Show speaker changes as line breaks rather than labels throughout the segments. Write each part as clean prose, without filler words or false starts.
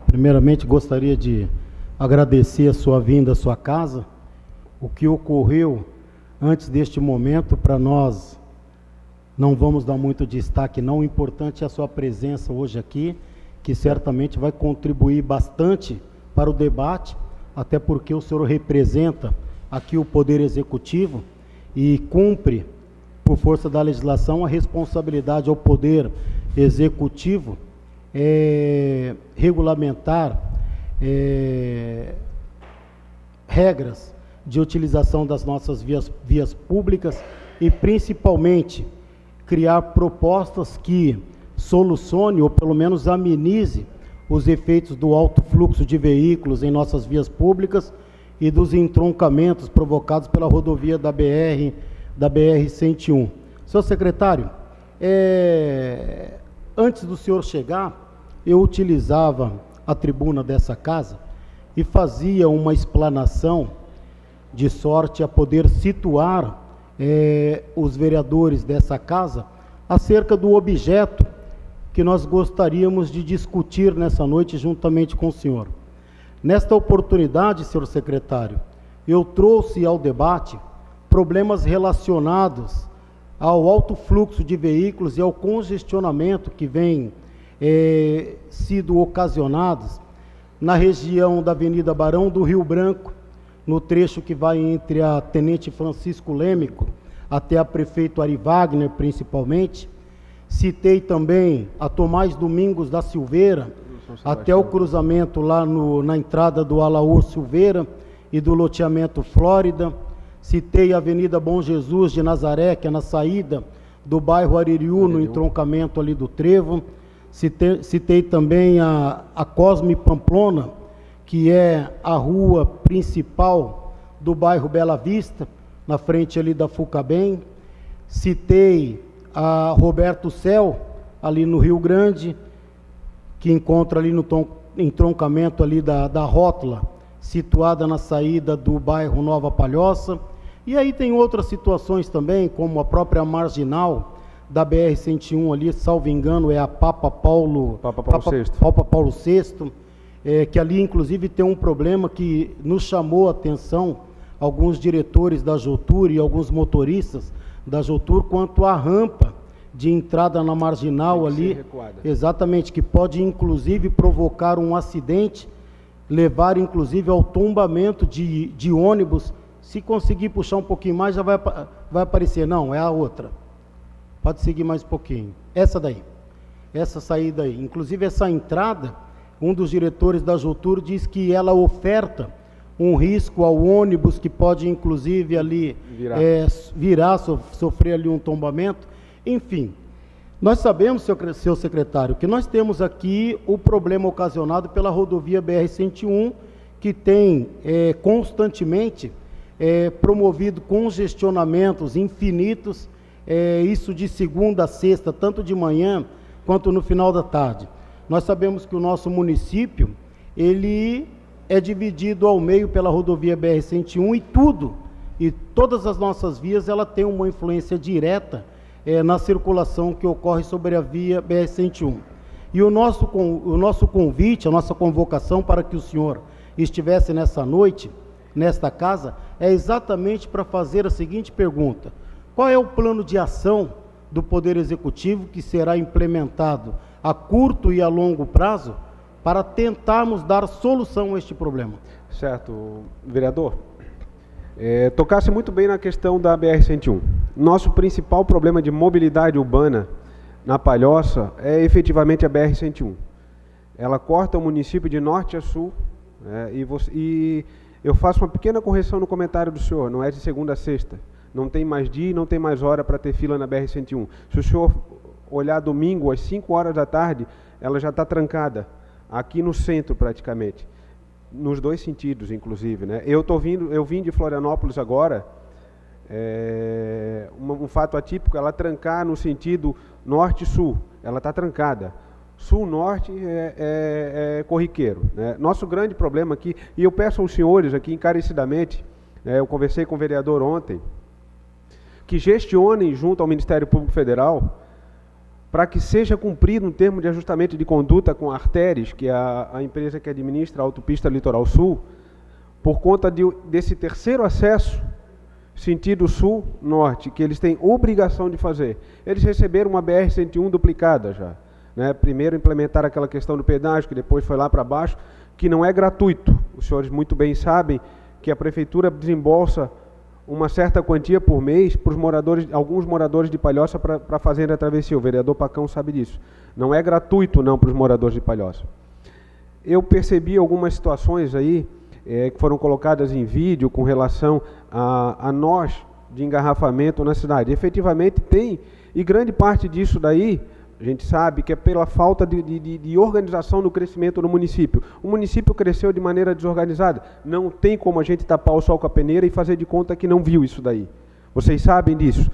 primeiramente gostaria de agradecer a sua vinda à sua casa. O que ocorreu antes deste momento, para nós, não vamos dar muito destaque não. O importante é a sua presença hoje aqui, que certamente vai contribuir bastante para o debate, até porque o senhor representa aqui o Poder Executivo e cumpre, por força da legislação, a responsabilidade ao Poder Executivo regulamentar regras de utilização das nossas vias públicas e, principalmente, criar propostas que solucione ou, pelo menos, amenize os efeitos do alto fluxo de veículos em nossas vias públicas e dos entroncamentos provocados pela rodovia da BR-101. Senhor secretário, antes do senhor chegar, eu utilizava a tribuna dessa casa e fazia uma explanação de sorte a poder situar os vereadores dessa casa acerca do objeto que nós gostaríamos de discutir nessa noite juntamente com o senhor. Nesta oportunidade, senhor secretário, eu trouxe ao debate problemas relacionados ao alto fluxo de veículos e ao congestionamento que vem sido ocasionados na região da Avenida Barão do Rio Branco, no trecho que vai entre a Tenente Francisco Lêmico até a Prefeito Ari Wagner, principalmente. Citei também a Tomás Domingos da Silveira, até o cruzamento lá na entrada do Alaúr Silveira e do loteamento Flórida. Citei a Avenida Bom Jesus de Nazaré, que é na saída do bairro Aririú, no entroncamento ali do Trevo. Citei também a Cosme Pamplona, que é a rua principal do bairro Bela Vista, na frente ali da Fucabem. Citei a Roberto Cel, ali no Rio Grande, que encontra ali no entroncamento ali da rótula, situada na saída do bairro Nova Palhoça. E aí tem outras situações também, como a própria marginal da BR-101 ali, salvo engano, é a Papa Paulo VI, que ali inclusive tem um problema que nos chamou a atenção, alguns diretores da Jotur e alguns motoristas da Jotur, quanto à rampa de entrada na marginal ali, exatamente, que pode inclusive provocar um acidente, levar inclusive ao tombamento de ônibus. Se conseguir puxar um pouquinho mais, já vai aparecer. Não, é a outra. Pode seguir mais um pouquinho. Essa daí. Essa saída aí. Inclusive essa entrada, um dos diretores da Jotur diz que ela oferta um risco ao ônibus que pode inclusive ali sofrer ali um tombamento. Enfim, nós sabemos, seu secretário, que nós temos aqui o problema ocasionado pela rodovia BR-101, que tem constantemente promovido congestionamentos infinitos, isso de segunda a sexta, tanto de manhã quanto no final da tarde. Nós sabemos que o nosso município, ele é dividido ao meio pela rodovia BR-101 e todas as nossas vias, ela tem uma influência direta na circulação que ocorre sobre a via BR-101. E o nosso convite, a nossa convocação para que o senhor estivesse nessa noite, nesta casa, é exatamente para fazer a seguinte pergunta: qual é o plano de ação do Poder Executivo que será implementado a curto e a longo prazo para tentarmos dar solução a este problema?
Certo, vereador. Tocasse muito bem na questão da BR-101. Nosso principal problema de mobilidade urbana na Palhoça é efetivamente a BR-101. Ela corta o município de norte a sul, e eu faço uma pequena correção no comentário do senhor, não é de segunda a sexta. Não tem mais dia e não tem mais hora para ter fila na BR-101. Se o senhor olhar domingo, às 5 horas da tarde, ela já está trancada, aqui no centro praticamente. Nos dois sentidos, inclusive, né? Eu vim de Florianópolis agora, um fato atípico, ela trancar no sentido norte-sul, ela está trancada. Sul-norte é corriqueiro, né? Nosso grande problema aqui, e eu peço aos senhores aqui encarecidamente, eu conversei com o vereador ontem, que gestionem junto ao Ministério Público Federal para que seja cumprido um termo de ajustamento de conduta com a Arteres, que é a empresa que administra a autopista Litoral Sul, por conta desse terceiro acesso, sentido sul-norte, que eles têm obrigação de fazer. Eles receberam uma BR-101 duplicada já. Né? Primeiro implementaram aquela questão do pedágio, que depois foi lá para baixo, que não é gratuito. Os senhores muito bem sabem que a Prefeitura desembolsa uma certa quantia por mês para alguns moradores de Palhoça para fazerem a travessia. O vereador Pacão sabe disso. Não é gratuito, não, para os moradores de Palhoça. Eu percebi algumas situações aí que foram colocadas em vídeo com relação a nós de engarrafamento na cidade. Efetivamente tem, e grande parte disso daí, a gente sabe que é pela falta de organização no crescimento no município. O município cresceu de maneira desorganizada. Não tem como a gente tapar o sol com a peneira e fazer de conta que não viu isso daí. Vocês sabem disso.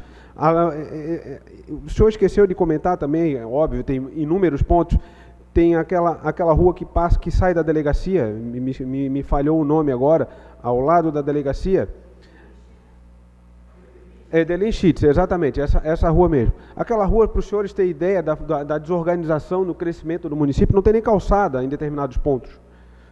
O senhor esqueceu de comentar também, é óbvio, tem inúmeros pontos. Tem aquela rua que sai da delegacia, me falhou o nome agora, ao lado da delegacia. É Delenchitz, exatamente, essa rua mesmo. Aquela rua, para os senhores terem ideia da desorganização no crescimento do município, não tem nem calçada em determinados pontos.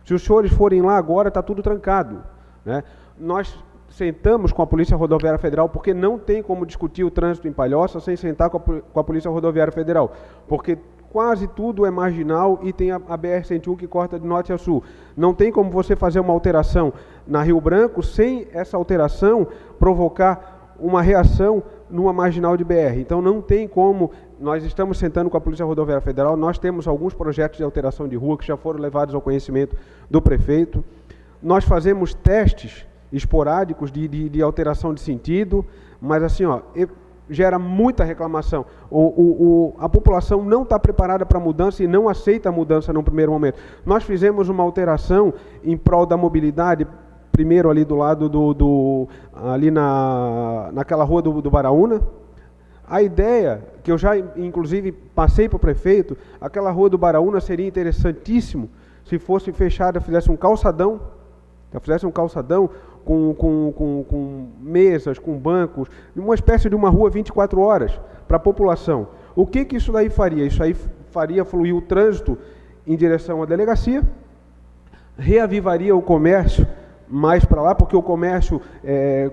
Se os senhores forem lá agora, está tudo trancado. Né? Nós sentamos com a Polícia Rodoviária Federal, porque não tem como discutir o trânsito em Palhoça sem sentar com a Polícia Rodoviária Federal, porque quase tudo é marginal e tem a BR-101 que corta de norte a sul. Não tem como você fazer uma alteração na Rio Branco sem essa alteração provocar uma reação numa marginal de BR. Então não tem como, nós estamos sentando com a Polícia Rodoviária Federal, nós temos alguns projetos de alteração de rua que já foram levados ao conhecimento do prefeito. Nós fazemos testes esporádicos de alteração de sentido, mas assim, gera muita reclamação. A população não está preparada para a mudança e não aceita a mudança no primeiro momento. Nós fizemos uma alteração em prol da mobilidade, primeiro ali do lado ali naquela rua do Baraúna. A ideia, que eu já inclusive passei para o prefeito, aquela rua do Baraúna seria interessantíssimo se fosse fechada, fizesse um calçadão com mesas, com bancos, uma espécie de uma rua 24 horas para a população. O que isso daí faria? Isso aí faria fluir o trânsito em direção à delegacia, reavivaria o comércio mais para lá, porque o comércio,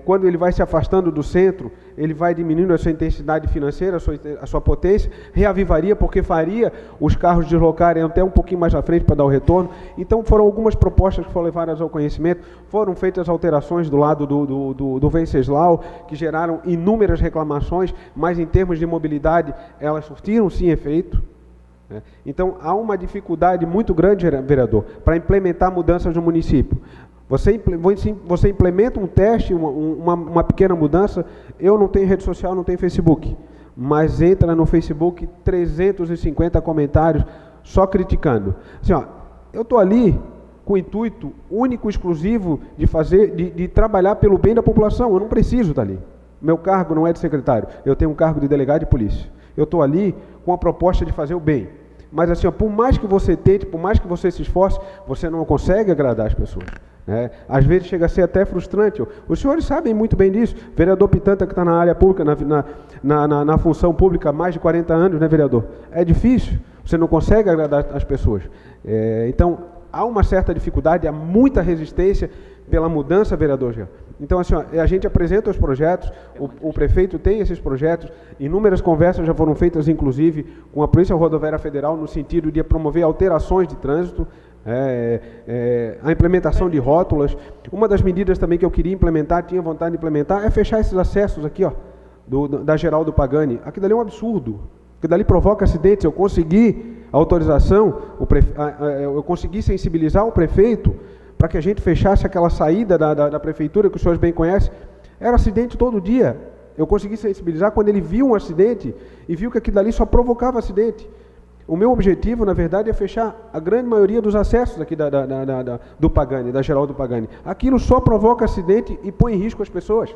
quando ele vai se afastando do centro, ele vai diminuindo a sua intensidade financeira, a sua potência, reavivaria, porque faria os carros deslocarem até um pouquinho mais à frente para dar o retorno. Então foram algumas propostas que foram levadas ao conhecimento, foram feitas alterações do lado do Venceslau, que geraram inúmeras reclamações, mas em termos de mobilidade, elas surtiram sim efeito. Então há uma dificuldade muito grande, vereador, para implementar mudanças no município. Você implementa um teste, uma pequena mudança. Eu não tenho rede social, não tenho Facebook, mas entra no Facebook 350 comentários só criticando. Assim, eu estou ali com o intuito único, exclusivo de trabalhar pelo bem da população. Eu não preciso estar ali. Meu cargo não é de secretário, eu tenho um cargo de delegado de polícia. Eu estou ali com a proposta de fazer o bem. Mas assim, por mais que você tente, por mais que você se esforce, você não consegue agradar as pessoas. Às vezes chega a ser até frustrante. Os senhores sabem muito bem disso. Vereador Pitanta, que está na área pública, na função pública há mais de 40 anos, né, vereador? É difícil, você não consegue agradar as pessoas. Então, há uma certa dificuldade, há muita resistência pela mudança, vereador Jean. Então, assim, a gente apresenta os projetos, o prefeito tem esses projetos, inúmeras conversas já foram feitas, inclusive, com a Polícia Rodoviária Federal, no sentido de promover alterações de trânsito, a implementação de rótulas. Uma das medidas também que eu queria implementar, tinha vontade de implementar, é fechar esses acessos aqui, da Geraldo Pagani. Aquilo ali é um absurdo, aquilo ali provoca acidentes. Eu consegui autorização, eu consegui sensibilizar o prefeito para que a gente fechasse aquela saída da prefeitura, que os senhores bem conhecem. Era acidente todo dia. Eu consegui sensibilizar quando ele viu um acidente e viu que aquilo ali só provocava acidente. O meu objetivo, na verdade, é fechar a grande maioria dos acessos aqui do Pagani, da Geraldo Pagani. Aquilo só provoca acidente e põe em risco as pessoas.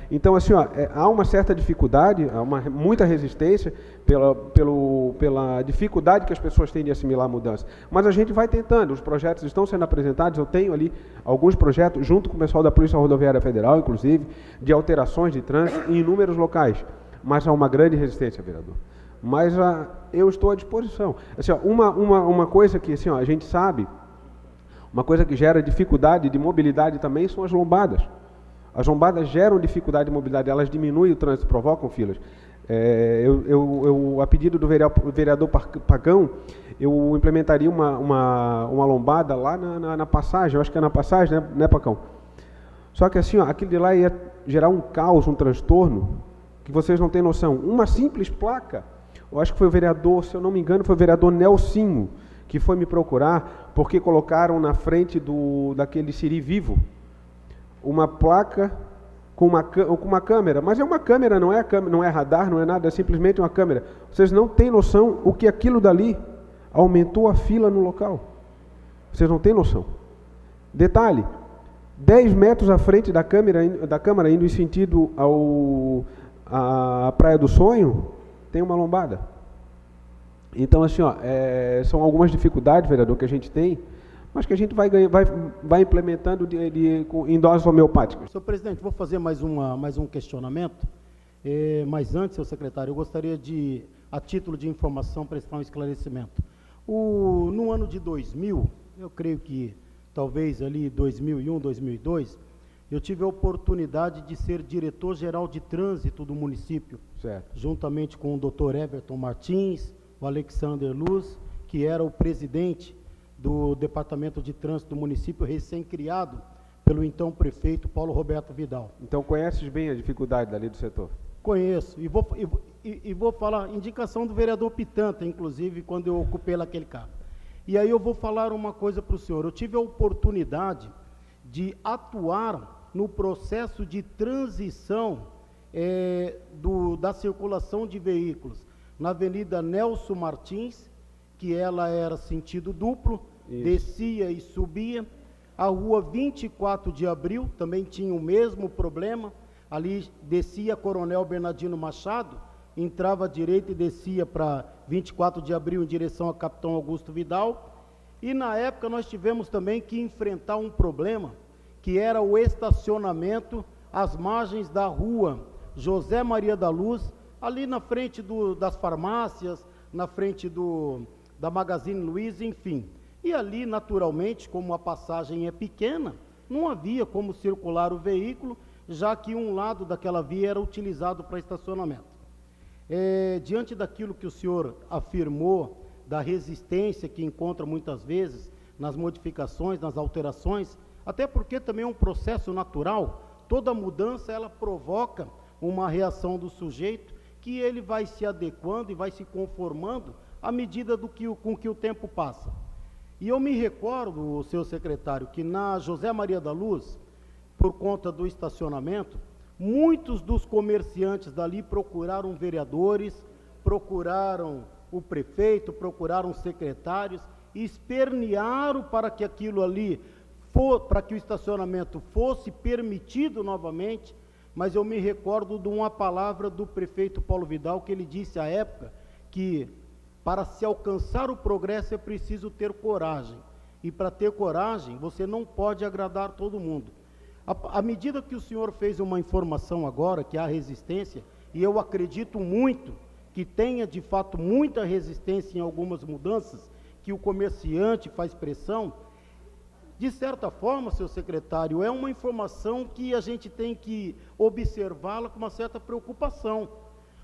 Então, assim, há uma certa dificuldade, há muita resistência pela dificuldade que as pessoas têm de assimilar a mudança. Mas a gente vai tentando, os projetos estão sendo apresentados, eu tenho ali alguns projetos, junto com o pessoal da Polícia Rodoviária Federal, inclusive, de alterações de trânsito em inúmeros locais. Mas há uma grande resistência, vereador. mas eu estou à disposição. Assim, ó, uma coisa que assim, ó, a gente sabe, uma coisa que gera dificuldade de mobilidade também são as lombadas. As lombadas geram dificuldade de mobilidade, elas diminuem o trânsito, provocam filas. A pedido do vereador Pagão, eu implementaria uma lombada lá na passagem, eu acho que é na passagem, né, Pagão? Só que assim, ó, aquilo de lá ia gerar um caos, um transtorno, que vocês não têm noção. Uma simples placa, eu acho que foi o vereador, se eu não me engano, foi o vereador Nelsinho, que foi me procurar, porque colocaram na frente daquele Siri Vivo, uma placa com uma câmera, mas é uma câmera, não é radar, não é nada, é simplesmente uma câmera. Vocês não têm noção o que aquilo dali aumentou a fila no local. Vocês não têm noção. Detalhe, 10 metros à frente da câmara indo em sentido à Praia do Sonho, tem uma lombada. Então, assim, ó, são algumas dificuldades, vereador, que a gente tem, mas que a gente vai implementando em doses homeopáticas.
Senhor presidente, vou fazer mais um questionamento, mas antes, senhor secretário, eu gostaria de, a título de informação, prestar um esclarecimento. No ano de 2000, eu creio que talvez ali 2001, 2002, eu tive a oportunidade de ser diretor-geral de trânsito do município,
certo,
juntamente com o Dr. Everton Martins, o Alexander Luz, que era o presidente do Departamento de Trânsito do município, recém-criado pelo então prefeito Paulo Roberto Vidal.
Então conheces bem a dificuldade dali do setor?
Conheço, e vou falar, indicação do vereador Pitanta, inclusive, quando eu ocupei aquele cargo. E aí eu vou falar uma coisa para o senhor, eu tive a oportunidade de atuar no processo de transição da circulação de veículos na Avenida Nelson Martins, que ela era sentido duplo, isso, descia e subia. A rua 24 de Abril também tinha o mesmo problema, ali descia Coronel Bernardino Machado, entrava à direita e descia para 24 de Abril em direção a Capitão Augusto Vidal. E na época nós tivemos também que enfrentar um problema, que era o estacionamento às margens da rua José Maria da Luz, ali na frente das farmácias, na frente da Magazine Luiza, enfim. E ali, naturalmente, como a passagem é pequena, não havia como circular o veículo, já que um lado daquela via era utilizado para estacionamento. Diante daquilo que o senhor afirmou, da resistência que encontra muitas vezes nas modificações, nas alterações, até porque também é um processo natural, toda mudança ela provoca uma reação do sujeito, que ele vai se adequando e vai se conformando à medida com que o tempo passa. E eu me recordo, senhor secretário, que na José Maria da Luz, por conta do estacionamento, muitos dos comerciantes dali procuraram vereadores, procuraram o prefeito, procuraram secretários, e espernearam para que aquilo ali, para que o estacionamento fosse permitido novamente. Mas eu me recordo de uma palavra do prefeito Paulo Vidal, que ele disse à época que para se alcançar o progresso é preciso ter coragem, e para ter coragem você não pode agradar todo mundo. À medida que o senhor fez uma informação agora, que há resistência, e eu acredito muito que tenha de fato muita resistência em algumas mudanças, que o comerciante faz pressão, de certa forma, seu secretário, é uma informação que a gente tem que observá-la com uma certa preocupação,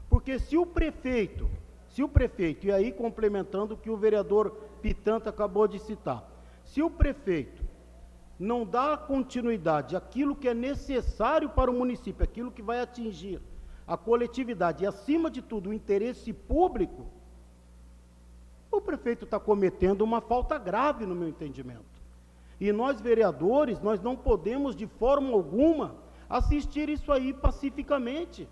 porque se o prefeito, e aí complementando o que o vereador Pitanta acabou de citar, se o prefeito não dá continuidade àquilo que é necessário para o município, aquilo que vai atingir a coletividade e, acima de tudo, o interesse público, o prefeito está cometendo uma falta grave, no meu entendimento. E nós, vereadores, nós não podemos, de forma alguma, assistir isso aí pacificamente.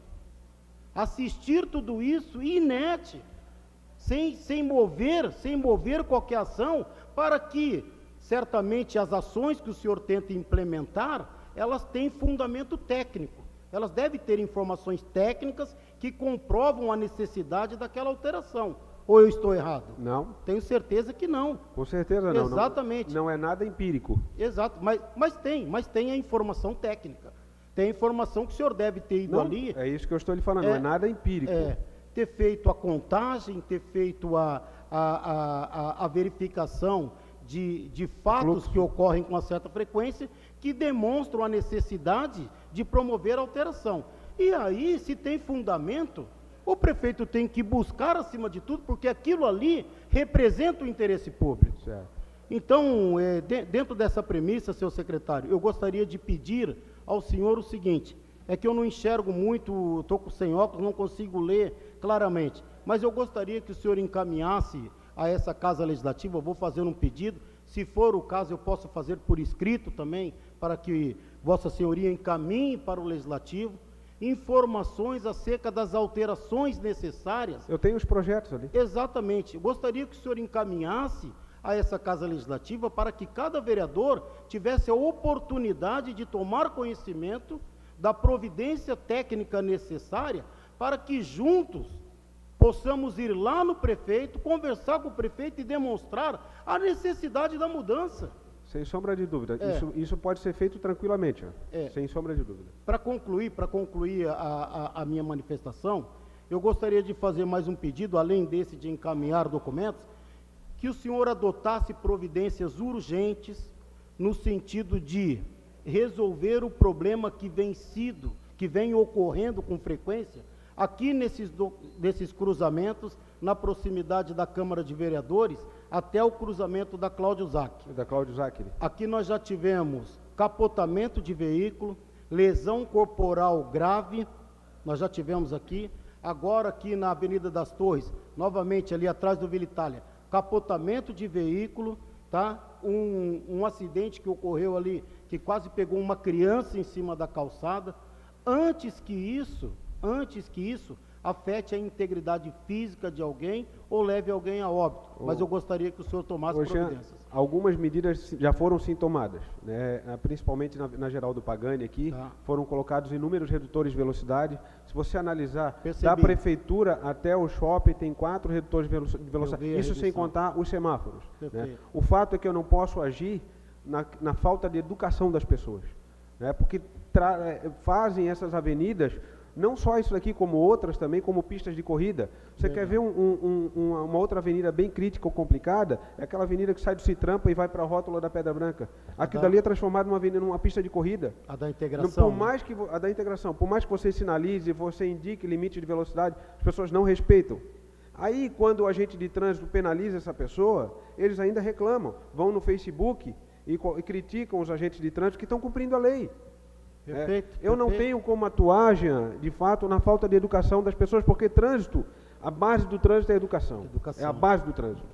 Assistir tudo isso inerte, sem mover qualquer ação, para que, certamente, as ações que o senhor tenta implementar, elas têm fundamento técnico. Elas devem ter informações técnicas que comprovam a necessidade daquela alteração. Ou eu estou errado?
Não.
Tenho certeza que não.
Com certeza não.
Exatamente.
Não é nada empírico.
Exato, mas tem a informação técnica. Tem a informação que o senhor deve ter ido ali.
É isso que eu estou lhe falando, não é nada empírico.
ter feito a contagem, ter feito a verificação de fatos que ocorrem com uma certa frequência, que demonstram a necessidade de promover alteração. E aí, se tem fundamento, o prefeito tem que buscar acima de tudo, porque aquilo ali representa o interesse público.
Certo.
Então, dentro dessa premissa, senhor secretário, eu gostaria de pedir ao senhor o seguinte, é que eu não enxergo muito, estou sem óculos, não consigo ler claramente, mas eu gostaria que o senhor encaminhasse a essa Casa Legislativa, eu vou fazer um pedido, se for o caso eu posso fazer por escrito também, para que Vossa Senhoria encaminhe para o Legislativo, informações acerca das alterações necessárias.
Eu tenho os projetos ali.
Exatamente. Eu gostaria que o senhor encaminhasse a essa Casa Legislativa para que cada vereador tivesse a oportunidade de tomar conhecimento da providência técnica necessária para que juntos possamos ir lá no prefeito, conversar com o prefeito e demonstrar a necessidade da mudança.
Sem sombra de dúvida. Isso pode ser feito tranquilamente, sem sombra de dúvida.
Para concluir a minha manifestação, eu gostaria de fazer mais um pedido, além desse de encaminhar documentos, que o senhor adotasse providências urgentes no sentido de resolver o problema que vem ocorrendo com frequência aqui nesses cruzamentos, na proximidade da Câmara de Vereadores, até o cruzamento da Cláudio Zac. Aqui nós já tivemos capotamento de veículo, lesão corporal grave, nós já tivemos aqui. Agora aqui na Avenida das Torres, novamente ali atrás do Vila Itália, capotamento de veículo, tá? Um acidente que ocorreu ali, que quase pegou uma criança em cima da calçada. Antes que isso afete a integridade física de alguém ou leve alguém a óbito. Mas eu gostaria que o senhor tomasse providências.
Algumas medidas já foram sim tomadas, né? Principalmente na Geraldo Pagani aqui, foram colocados inúmeros redutores de velocidade. Se você analisar, da prefeitura até o shopping tem 4 redutores de velocidade, isso sem contar os semáforos. Né? O fato é que eu não posso agir na falta de educação das pessoas, né? Porque fazem essas avenidas, não só isso daqui, como outras também, como pistas de corrida. Você quer ver uma outra avenida bem crítica ou complicada? É aquela avenida que sai do Citrampa e vai para a rótula da Pedra Branca. Aquilo dali é transformado numa pista de corrida.
A da integração.
A da integração. Por mais que você sinalize, você indique limite de velocidade, as pessoas não respeitam. Aí, quando o agente de trânsito penaliza essa pessoa, eles ainda reclamam. Vão no Facebook e criticam os agentes de trânsito que estão cumprindo a lei. Eu não tenho como atuar, Jean, de fato, na falta de educação das pessoas, porque a base do trânsito é a educação. É a base do trânsito.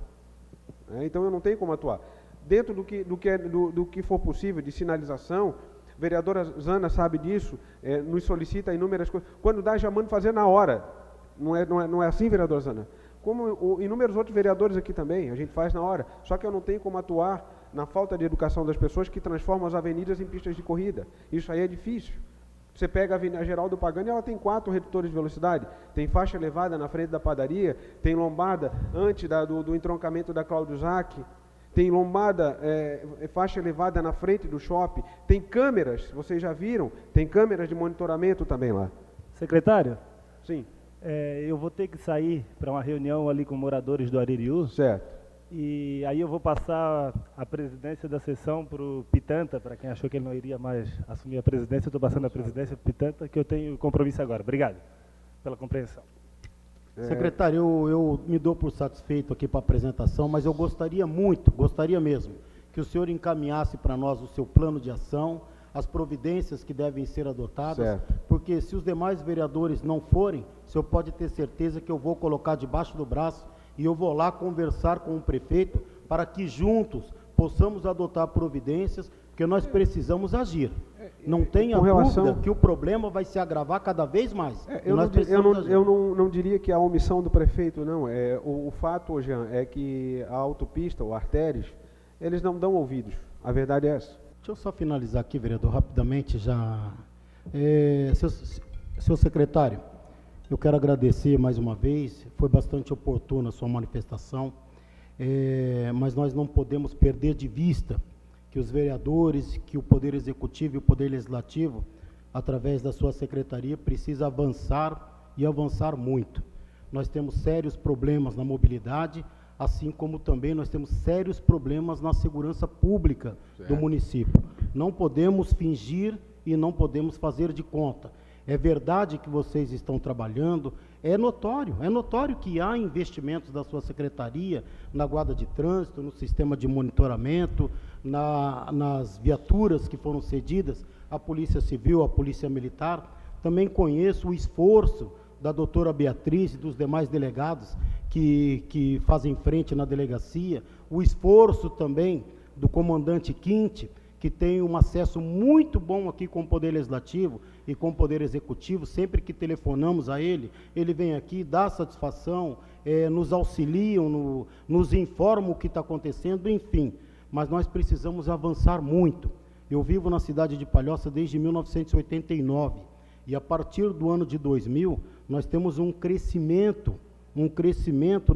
Então eu não tenho como atuar. Dentro do que for possível de sinalização, a vereadora Zana sabe disso, nos solicita inúmeras coisas. Quando dá, já manda fazer na hora. Não é assim, vereadora Zana? Como inúmeros outros vereadores aqui também, a gente faz na hora. Só que eu não tenho como atuar na falta de educação das pessoas que transformam as avenidas em pistas de corrida. Isso aí é difícil. Você pega a Geraldo Pagani, ela tem 4 redutores de velocidade, tem faixa elevada na frente da padaria, tem lombada antes do entroncamento da Cláudio Zac, tem lombada, faixa elevada na frente do shopping, tem câmeras, vocês já viram, tem câmeras de monitoramento também lá.
Secretário?
Sim.
Eu vou ter que sair para uma reunião ali com moradores do Aririú.
Certo.
E aí eu vou passar a presidência da sessão para o Pitanta, para quem achou que ele não iria mais assumir a presidência, eu estou passando a presidência para o Pitanta, que eu tenho compromisso agora. Obrigado pela compreensão.
Secretário, eu me dou por satisfeito aqui para a apresentação, mas eu gostaria mesmo, que o senhor encaminhasse para nós o seu plano de ação, as providências que devem ser adotadas, porque se os demais vereadores não forem, o senhor pode ter certeza que eu vou colocar debaixo do braço e eu vou lá conversar com o prefeito para que juntos possamos adotar providências, porque nós precisamos agir. Não tenha dúvida que o problema vai se agravar cada vez mais.
Eu não diria que a omissão do prefeito, não. O fato, Jean, é que a autopista, ou artérias, eles não dão ouvidos. A verdade é essa.
Deixa eu só finalizar aqui, vereador, rapidamente já. Seu secretário, eu quero agradecer mais uma vez, foi bastante oportuna a sua manifestação, mas nós não podemos perder de vista que os vereadores, que o Poder Executivo e o Poder Legislativo, através da sua secretaria, precisa avançar e avançar muito. nós temos sérios problemas na mobilidade, assim como também nós temos sérios problemas na segurança pública do município. Não podemos fingir e não podemos fazer de conta. É verdade que vocês estão trabalhando, é notório que há investimentos da sua secretaria na guarda de trânsito, no sistema de monitoramento, nas viaturas que foram cedidas à Polícia Civil, à Polícia Militar. Também conheço o esforço da doutora Beatriz e dos demais delegados que fazem frente na delegacia, o esforço também do comandante Quinte, que tem um acesso muito bom aqui com o Poder Legislativo e com o Poder Executivo. Sempre que telefonamos a ele, ele vem aqui, dá satisfação, nos auxiliam, nos informam o que está acontecendo, enfim. Mas nós precisamos avançar muito. Eu vivo na cidade de Palhoça desde 1989, e a partir do ano de 2000, nós temos um crescimento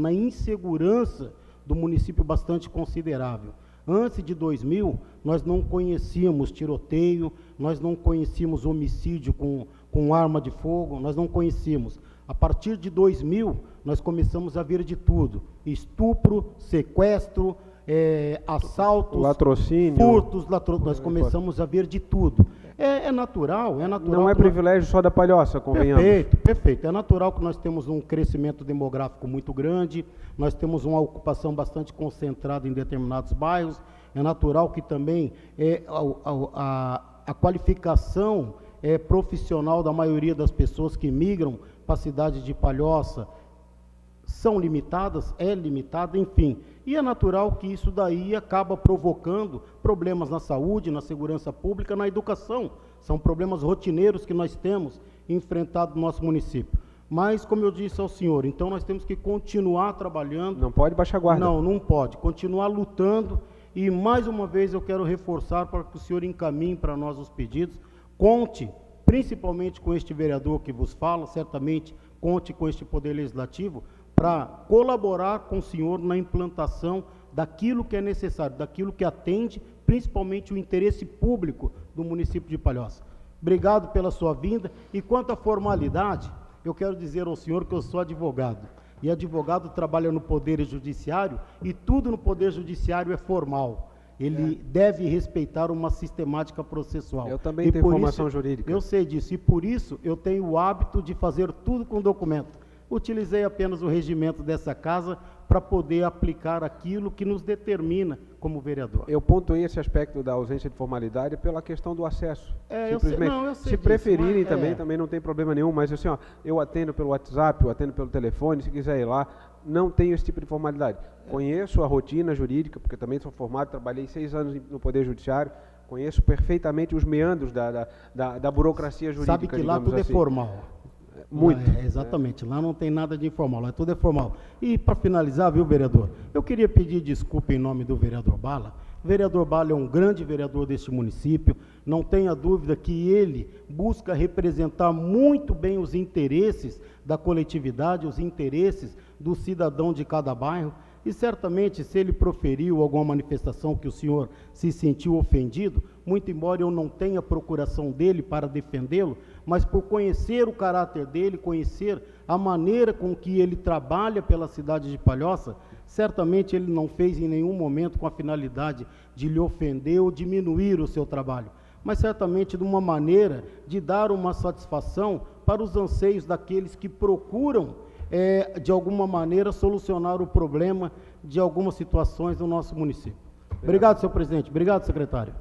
na insegurança do município bastante considerável. Antes de 2000, nós não conhecíamos tiroteio, nós não conhecíamos homicídio com arma de fogo, nós não conhecíamos. A partir de 2000, nós começamos a ver de tudo: estupro, sequestro, assaltos,
latrocínio,
furtos, nós começamos a ver de tudo. É natural.
Não é privilégio só da Palhoça, convenhamos.
Perfeito. É natural que nós temos um crescimento demográfico muito grande, nós temos uma ocupação bastante concentrada em determinados bairros, é natural que também a qualificação profissional da maioria das pessoas que migram para a cidade de Palhoça são limitadas, limitada, enfim. E é natural que isso daí acaba provocando problemas na saúde, na segurança pública, na educação. São problemas rotineiros que nós temos enfrentado no nosso município. Mas, como eu disse ao senhor, então nós temos que continuar trabalhando.
Não pode baixar a guarda.
Não pode. Continuar lutando. E, mais uma vez, eu quero reforçar para que o senhor encaminhe para nós os pedidos. Conte, principalmente com este vereador que vos fala, certamente conte com este Poder Legislativo, para colaborar com o senhor na implantação daquilo que é necessário, daquilo que atende, principalmente o interesse público do município de Palhoça. Obrigado pela sua vinda. E quanto à formalidade, eu quero dizer ao senhor que eu sou advogado. E advogado trabalha no Poder Judiciário, e tudo no Poder Judiciário é formal. Ele deve respeitar uma sistemática processual.
Eu também tenho formação jurídica.
Eu sei disso, e por isso eu tenho o hábito de fazer tudo com documento. Utilizei apenas o regimento dessa casa para poder aplicar aquilo que nos determina como vereador.
Eu pontuei esse aspecto da ausência de formalidade pela questão do acesso. Simplesmente.
Eu sei
se
disso,
preferirem também não tem problema nenhum, mas assim, eu atendo pelo WhatsApp, eu atendo pelo telefone, se quiser ir lá, não tenho esse tipo de formalidade. Conheço a rotina jurídica, porque também sou formado, trabalhei 6 anos no Poder Judiciário, conheço perfeitamente os meandros da burocracia jurídica.
Sabe que lá tudo
assim.
É formal.
Muito.
Exatamente, lá não tem nada de informal, lá tudo é formal. E para finalizar, viu, vereador, eu queria pedir desculpa em nome do vereador Bala. O vereador Bala é um grande vereador deste município, não tenha dúvida que ele busca representar muito bem os interesses da coletividade, os interesses do cidadão de cada bairro. E certamente, se ele proferiu alguma manifestação que o senhor se sentiu ofendido, muito embora eu não tenha procuração dele para defendê-lo, mas por conhecer o caráter dele, conhecer a maneira com que ele trabalha pela cidade de Palhoça, certamente ele não fez em nenhum momento com a finalidade de lhe ofender ou diminuir o seu trabalho, mas certamente de uma maneira de dar uma satisfação para os anseios daqueles que procuram de alguma maneira, solucionar o problema de algumas situações do nosso município. Obrigado, senhor presidente. Obrigado, secretário.